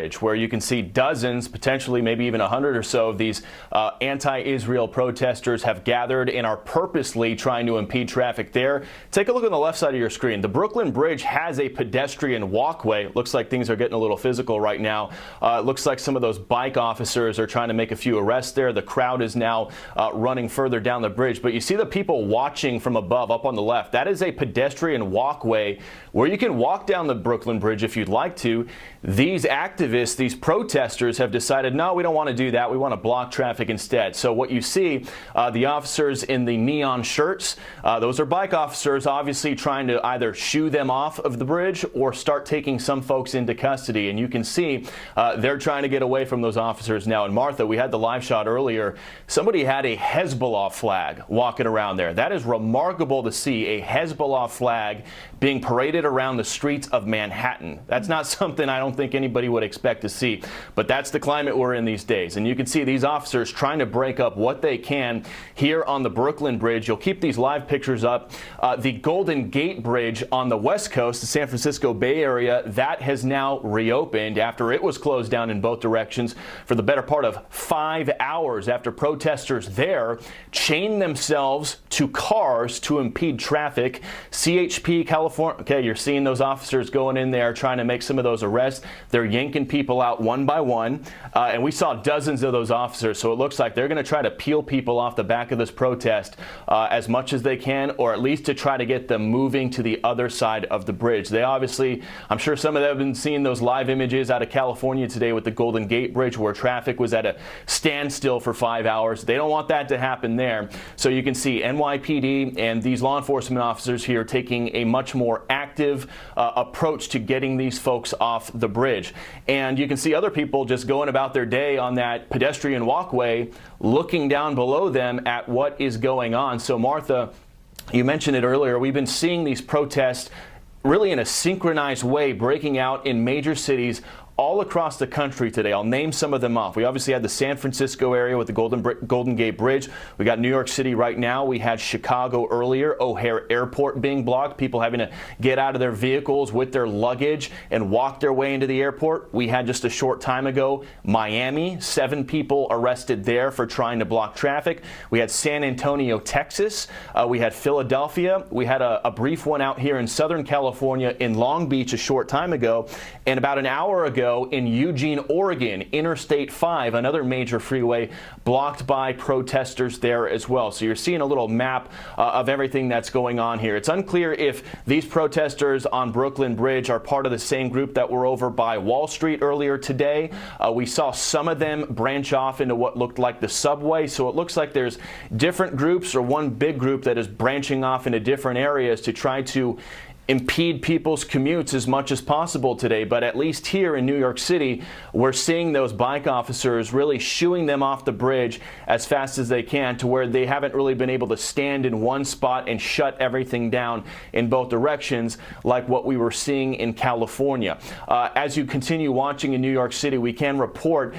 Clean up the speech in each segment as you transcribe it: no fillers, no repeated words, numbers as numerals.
Bridge, where you can see dozens, potentially maybe even 100 or so of these anti-Israel protesters have gathered and are purposely trying to impede traffic there. Take a look on the left side of your screen. The Brooklyn Bridge has a pedestrian walkway. Looks like things are getting a little physical right now. It looks like some of those bike officers are trying to make a few arrests there. The crowd is now running further down the bridge. But you see the people watching from above up on the left. That is a pedestrian walkway where you can walk down the Brooklyn Bridge if you'd like to. These activists, these protesters have decided, no, we don't want to do that. We want to block traffic instead. So what you see, the officers in the neon shirts, those are bike officers obviously trying to either shoo them off of the bridge or start taking some folks into custody. And you can see they're trying to get away from those officers now. And Martha, we had the live shot earlier. Somebody had a Hezbollah flag walking around there. That is remarkable to see, a Hezbollah flag being paraded around the streets of Manhattan. That's not something I don't think anybody would expect to see, but that's the climate we're in these days. And you can see these officers trying to break up what they can here on the Brooklyn Bridge. You'll keep these live pictures up. The Golden Gate Bridge on the West Coast, the San Francisco Bay Area, that has now reopened after it was closed down in both directions for the better part of 5 hours after protesters there chained themselves to cars to impede traffic. CHP California, okay, you're seeing those officers going in there trying to make some of those arrests. They're yanking people out one by one, and we saw dozens of those officers, so it looks like they're going to try to peel people off the back of this protest as much as they can, or at least to try to get them moving to the other side of the bridge. They obviously, I'm sure some of them have been seeing those live images out of California today with the Golden Gate Bridge where traffic was at a standstill for 5 hours. They don't want that to happen there. So you can see NYPD and these law enforcement officers here taking a much more active approach to getting these folks off the bridge. And you can see other people just going about their day on that pedestrian walkway, looking down below them at what is going on. So Martha, you mentioned it earlier, we've been seeing these protests really in a synchronized way breaking out in major cities all across the country today. I'll name some of them off. We obviously had the San Francisco area with the Golden Gate Bridge. We got New York City right now. We had Chicago earlier, O'Hare Airport being blocked, people having to get out of their vehicles with their luggage and walk their way into the airport. We had just a short time ago Miami, 7 people arrested there for trying to block traffic. We had San Antonio, Texas. We had Philadelphia. We had a brief one out here in Southern California in Long Beach a short time ago. And about an hour ago, in Eugene, Oregon, Interstate 5, another major freeway, blocked by protesters there as well. So you're seeing a little map of everything that's going on here. It's unclear if these protesters on Brooklyn Bridge are part of the same group that were over by Wall Street earlier today. We saw some of them branch off into what looked like the subway. So it looks like there's different groups or one big group that is branching off into different areas to try to impede people's commutes as much as possible today. But at least here in New York City, we're seeing those bike officers really shooing them off the bridge as fast as they can to where they haven't really been able to stand in one spot and shut everything down in both directions like what we were seeing in California. As you continue watching in New York City, we can report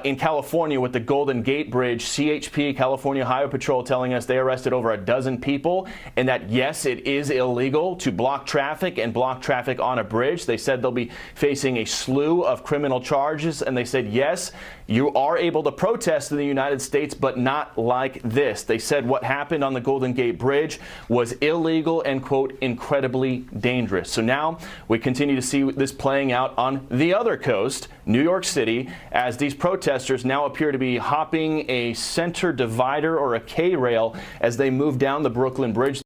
in California with the Golden Gate Bridge, CHP, California Highway Patrol, telling us they arrested over a dozen people and that, yes, it is illegal to block traffic and block traffic on a bridge. They said they'll be facing a slew of criminal charges, and they said, yes, you are able to protest in the United States, but not like this. They said what happened on the Golden Gate Bridge was illegal and, quote, incredibly dangerous. So now we continue to see this playing out on the other coast, New York City, as these protesters now appear to be hopping a center divider or a K-rail as they move down the Brooklyn Bridge.